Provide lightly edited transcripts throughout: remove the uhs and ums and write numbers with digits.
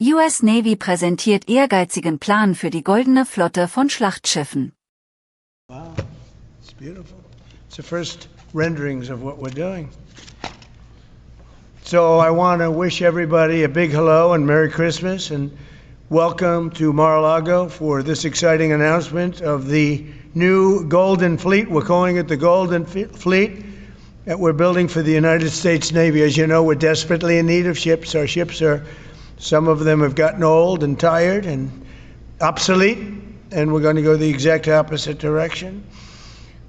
US Navy präsentiert ehrgeizigen Plan für die Goldene Flotte von Schlachtschiffen. Wow, it's beautiful. It's the first renderings of what we're doing. So I want to wish everybody a big hello and Merry Christmas and welcome to Mar-a-Lago for this exciting announcement of the new Golden Fleet. We're calling it the Golden Fleet that we're building for the United States Navy. As you know, we're desperately in need of ships. Our ships some of them have gotten old and tired and obsolete, and we're going to go the exact opposite direction.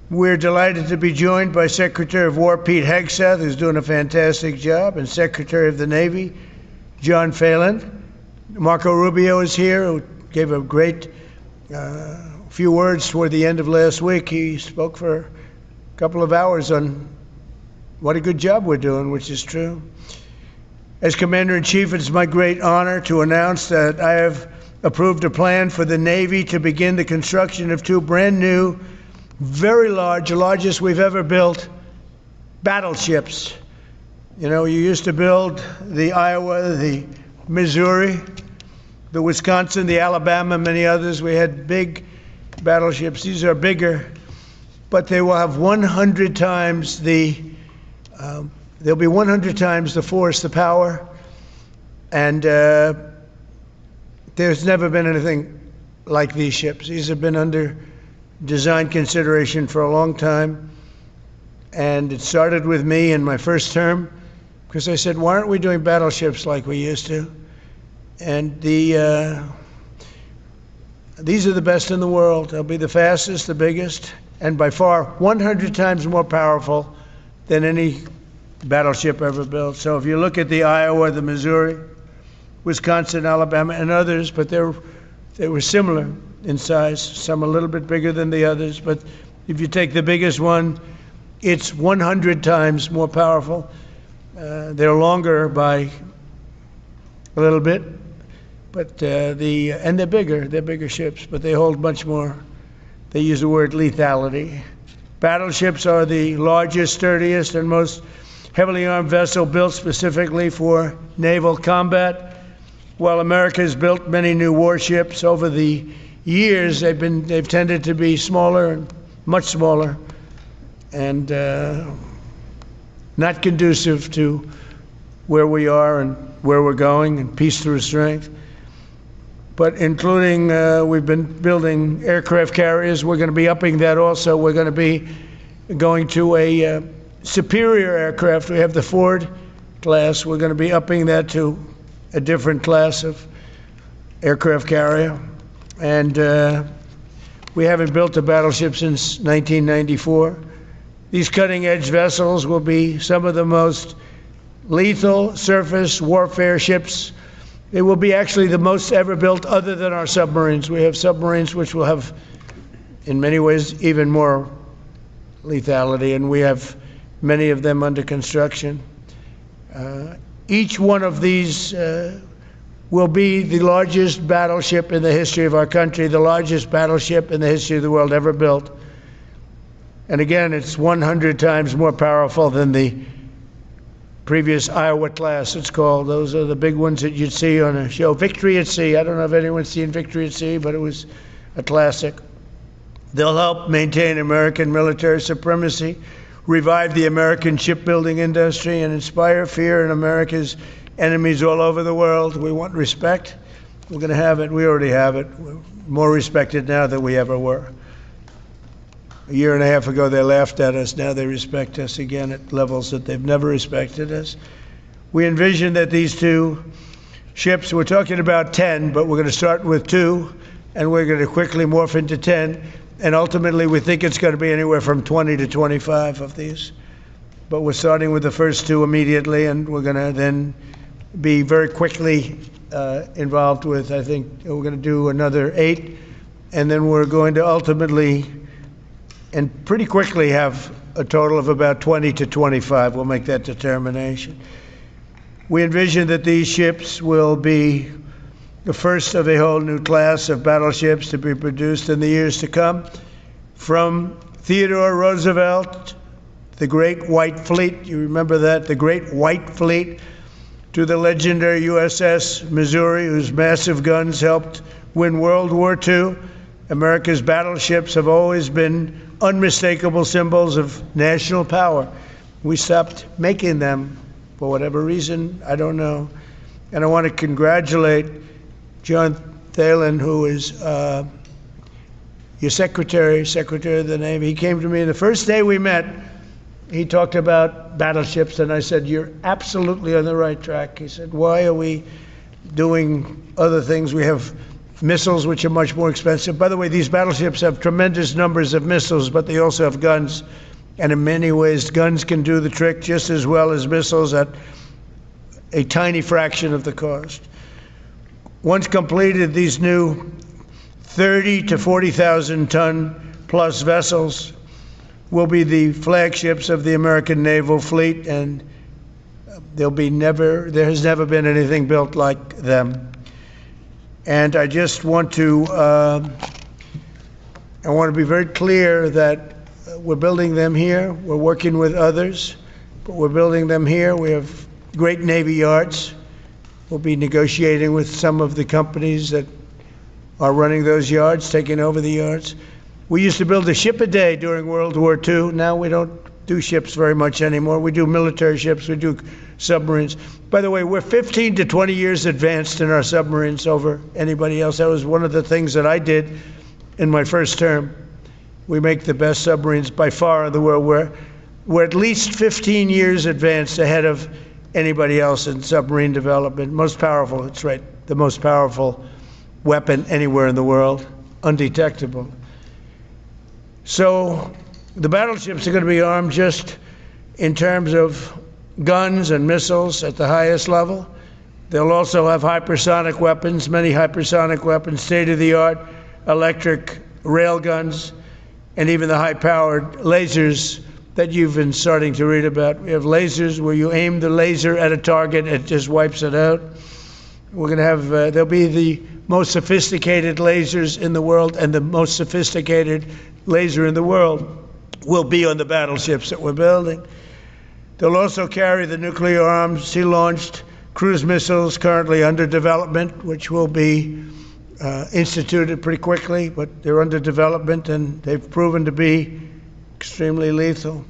We're delighted to be joined by Secretary of War Pete Hegseth, who's doing a fantastic job, and Secretary of the Navy John Phelan. Marco Rubio is here, who gave a great few words toward the end of last week. He spoke for a couple of hours on what a good job we're doing, which is true. As Commander-in-Chief, it's my great honor to announce that I have approved a plan for the Navy to begin the construction of two brand new, very large, the largest we've ever built, battleships. You know, you used to build the Iowa, the Missouri, the Wisconsin, the Alabama, many others. We had big battleships. These are bigger, but they will have 100 times they'll be 100 times the force, the power, and there's never been anything like these ships. These have been under design consideration for a long time, and it started with me in my first term, because I said, why aren't we doing battleships like we used to? And these are the best in the world. They'll be the fastest, the biggest, and by far 100 times more powerful than any battleship ever built. So if you look at the Iowa, the Missouri, Wisconsin, Alabama, and others, but they were similar in size, some a little bit bigger than the others, but if you take the biggest one, it's 100 times more powerful. They're longer by a little bit, but and they're bigger ships, but they hold much more. They use the word lethality. Battleships are the largest, sturdiest, and most heavily armed vessel built specifically for naval combat. While America has built many new warships over the years, they've tended to be smaller and much smaller, and not conducive to where we are and where we're going, and peace through strength. But including, we've been building aircraft carriers. We're going to be upping that also. We're going to be going to a superior aircraft. We have the Ford class. We're going to be upping that to a different class of aircraft carrier. And we haven't built a battleship since 1994. These cutting-edge vessels will be some of the most lethal surface warfare ships. They will be actually the most ever built other than our submarines. We have submarines which will have, in many ways, even more lethality, and we have many of them under construction. Each one of these will be the largest battleship in the history of our country, the largest battleship in the history of the world ever built. And again, it's 100 times more powerful than the previous Iowa class, it's called. Those are the big ones that you'd see on a show. Victory at Sea. I don't know if anyone's seen Victory at Sea, but it was a classic. They'll help maintain American military supremacy, revive the American shipbuilding industry, and inspire fear in America's enemies all over the world. We want respect. We're going to have it. We already have it. We're more respected now than we ever were. A year and a half ago, they laughed at us. Now they respect us again at levels that they've never respected us. We envision that these two ships, we're talking about 10, but we're going to start with 2, and we're going to quickly morph into 10. And ultimately, we think it's going to be anywhere from 20 to 25 of these. But we're starting with the first 2 immediately, and we're going to then be very quickly involved with, I think, we're going to do another 8. And then we're going to ultimately and pretty quickly have a total of about 20 to 25. We'll make that determination. We envision that these ships will be the first of a whole new class of battleships to be produced in the years to come. From Theodore Roosevelt, the Great White Fleet, you remember that, the Great White Fleet, to the legendary USS Missouri, whose massive guns helped win World War II. America's battleships have always been unmistakable symbols of national power. We stopped making them for whatever reason, I don't know. And I want to congratulate John Phelan, who is your secretary of the Navy. He came to me the first day we met. He talked about battleships, and I said, "You're absolutely on the right track." He said, "Why are we doing other things? We have missiles, which are much more expensive." By the way, these battleships have tremendous numbers of missiles, but they also have guns. And in many ways, guns can do the trick just as well as missiles at a tiny fraction of the cost. Once completed, these new 30 to 40,000 ton plus vessels will be the flagships of the American naval fleet, and there has never been anything built like them. And I just want to be very clear that we're building them here. We're working with others, but we're building them here. We have great Navy yards. We'll be negotiating with some of the companies that are running those yards, taking over the yards. We used to build a ship a day during World War II. Now we don't do ships very much anymore. We do military ships, we do submarines. By the way, we're 15 to 20 years advanced in our submarines over anybody else. That was one of the things that I did in my first term. We make the best submarines by far in the world. We're at least 15 years advanced ahead of anybody else in submarine development. Most powerful, that's right, the most powerful weapon anywhere in the world, undetectable. So the battleships are going to be armed just in terms of guns and missiles at the highest level. They'll also have hypersonic weapons, many hypersonic weapons, state-of-the-art electric railguns, and even the high-powered lasers that you've been starting to read about. We have lasers where you aim the laser at a target, it just wipes it out. We're going to have, there'll be the most sophisticated lasers in the world, and the most sophisticated laser in the world will be on the battleships that we're building. They'll also carry the nuclear arms, sea-launched cruise missiles currently under development, which will be instituted pretty quickly, but they're under development and they've proven to be extremely lethal.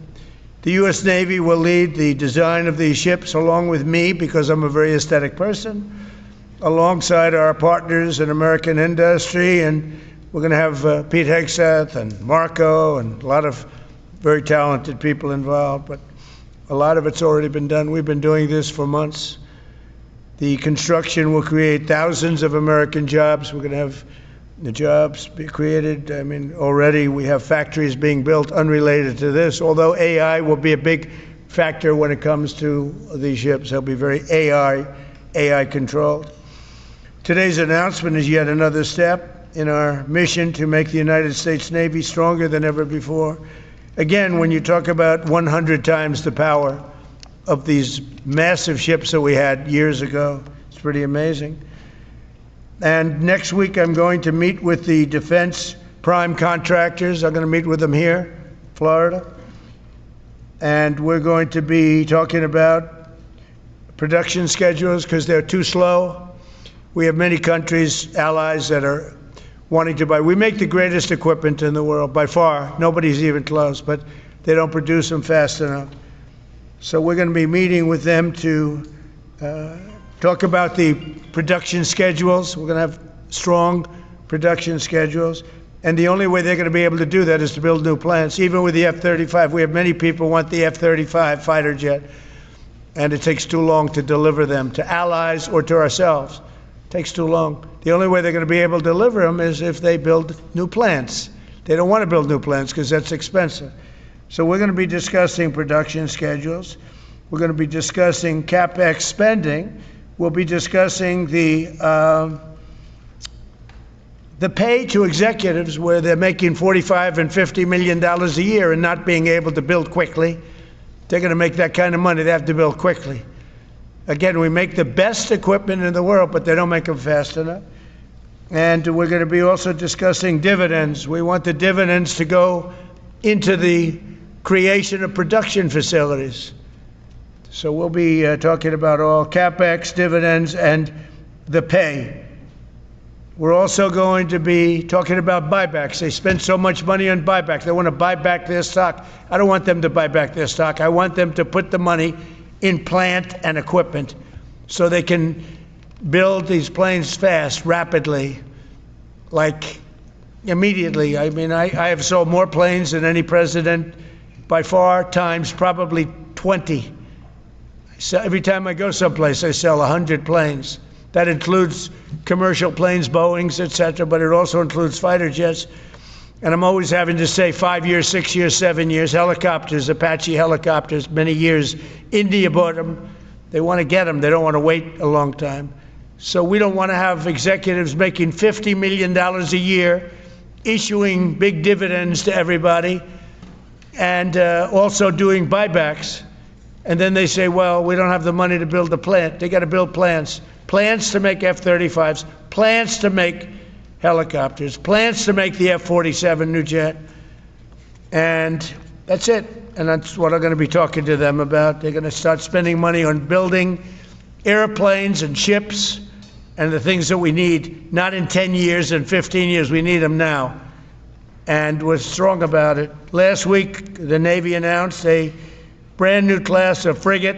The U.S. Navy will lead the design of these ships along with me, because I'm a very aesthetic person, alongside our partners in American industry. And we're going to have Pete Hegseth and Marco and a lot of very talented people involved, but a lot of it's already been done. We've been doing this for months. The construction will create thousands of American jobs. We're going to have the jobs be created. I mean, already we have factories being built unrelated to this, although AI will be a big factor when it comes to these ships. They'll be very AI controlled. Today's announcement is yet another step in our mission to make the United States Navy stronger than ever before. Again, when you talk about 100 times the power of these massive ships that we had years ago, it's pretty amazing. And next week, I'm going to meet with the defense prime contractors. I'm going to meet with them here, Florida. And we're going to be talking about production schedules because they're too slow. We have many countries, allies, that are wanting to buy. We make the greatest equipment in the world by far. Nobody's even close, but they don't produce them fast enough. So we're going to be meeting with them to talk about the production schedules. We're going to have strong production schedules. And the only way they're going to be able to do that is to build new plants. Even with the F-35, we have many people who want the F-35 fighter jet, and it takes too long to deliver them to allies or to ourselves. It takes too long. The only way they're going to be able to deliver them is if they build new plants. They don't want to build new plants because that's expensive. So we're going to be discussing production schedules. We're going to be discussing CapEx spending. We'll be discussing the pay to executives where they're making $45 and $50 million a year and not being able to build quickly. They're going to make that kind of money. They have to build quickly. Again, we make the best equipment in the world, but they don't make them fast enough. And we're going to be also discussing dividends. We want the dividends to go into the creation of production facilities. So we'll be talking about all CapEx, dividends, and the pay. We're also going to be talking about buybacks. They spend so much money on buybacks. They want to buy back their stock. I don't want them to buy back their stock. I want them to put the money in plant and equipment so they can build these planes fast, rapidly, like immediately. I mean, I have sold more planes than any president by far, times probably 20. So every time I go someplace, I sell 100 planes. That includes commercial planes, Boeings, etc., but it also includes fighter jets. And I'm always having to say 5 years, 6 years, 7 years. Helicopters, Apache helicopters, many years. India bought them. They want to get them. They don't want to wait a long time. So we don't want to have executives making $50 million a year, issuing big dividends to everybody, and also doing buybacks. And then they say, well, we don't have the money to build a plant. They got to build plants. Plants to make F-35s, plants to make helicopters, plants to make the F-47 new jet. And that's it. And that's what I'm going to be talking to them about. They're going to start spending money on building airplanes and ships and the things that we need, not in 10 years and 15 years. We need them now. And we're strong about it. Last week, the Navy announced a brand new class of frigate,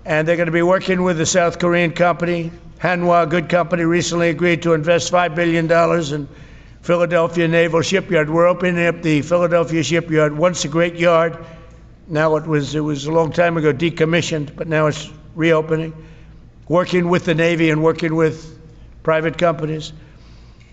and they're going to be working with the South Korean company. Hanwha, a good company, recently agreed to invest $5 billion in Philadelphia Naval Shipyard. We're opening up the Philadelphia Shipyard, once a great yard. Now it was a long time ago decommissioned, but now it's reopening. Working with the Navy and working with private companies.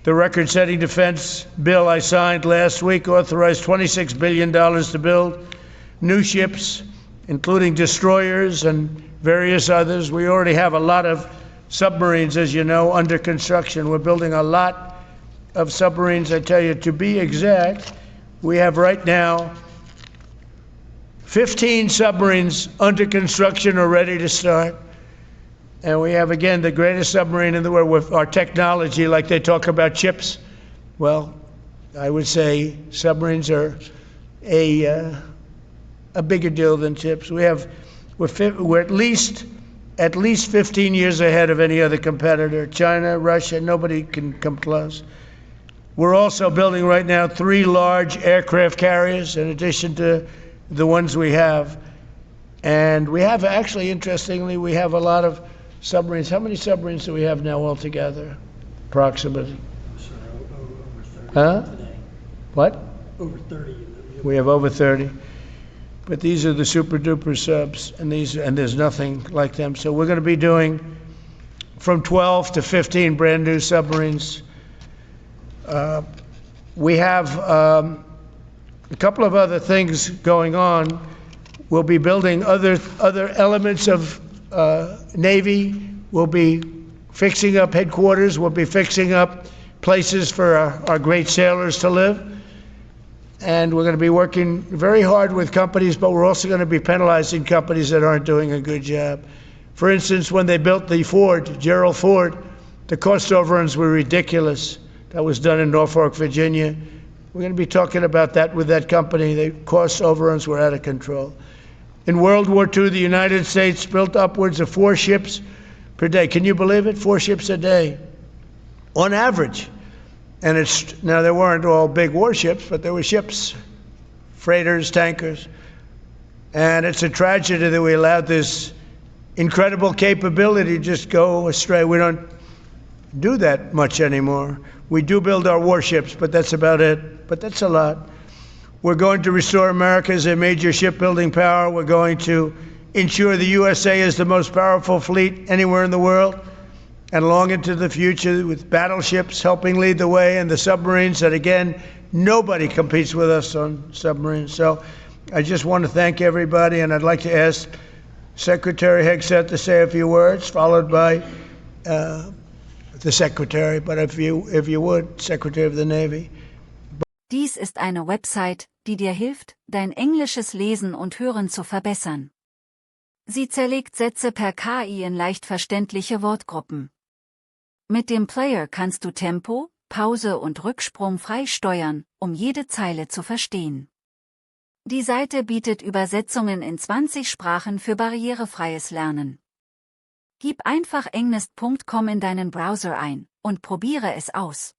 The record-setting defense bill I signed last week authorized $26 billion to build new ships, including destroyers and various others. We already have a lot of submarines, as you know, under construction. We're building a lot of submarines. I tell you, to be exact, we have right now 15 submarines under construction or ready to start. And we have, again, the greatest submarine in the world with our technology, like they talk about chips. Well, I would say submarines are a bigger deal than chips. We're at least 15 years ahead of any other competitor. China, Russia, nobody can come close. We're also building right now 3 large aircraft carriers in addition to the ones we have. And we have, actually, interestingly, we have a lot of submarines. How many submarines do we have now altogether, approximately? Huh? Today. What? Over 30. We have over 30. But these are the super duper subs, and there's nothing like them. So we're going to be doing from 12 to 15 brand new submarines. We have a couple of other things going on. We'll be building other elements of Navy. We'll be fixing up headquarters. We'll be fixing up places for our great sailors to live. And we're going to be working very hard with companies, but we're also going to be penalizing companies that aren't doing a good job. For instance, when they built the Ford, Gerald Ford, the cost overruns were ridiculous. That was done in Norfolk, Virginia. We're going to be talking about that with that company. The cost overruns were out of control. In World War II, the United States built upwards of 4 ships per day. Can you believe it? 4 ships a day, on average. And now they weren't all big warships, but there were ships, freighters, tankers. And it's a tragedy that we allowed this incredible capability to just go astray. We don't do that much anymore. We do build our warships, but that's about it. But that's a lot. We're going to restore America as a major shipbuilding power. We're going to ensure the USA is the most powerful fleet anywhere in the world. And long into the future, with battleships helping lead the way, and the submarines that, again, nobody competes with us on submarines. So I just want to thank everybody, and I'd like to ask Secretary Hegseth to say a few words, followed by the Secretary, but if you would, Secretary of the Navy. Dies ist eine Website, die dir hilft, dein englisches Lesen und Hören zu verbessern. Sie zerlegt Sätze per KI in leicht verständliche Wortgruppen. Mit dem Player kannst du Tempo, Pause und Rücksprung frei steuern, um jede Zeile zu verstehen. Die Seite bietet Übersetzungen in 20 Sprachen für barrierefreies Lernen. Gib einfach englist.com in deinen Browser ein und probiere es aus.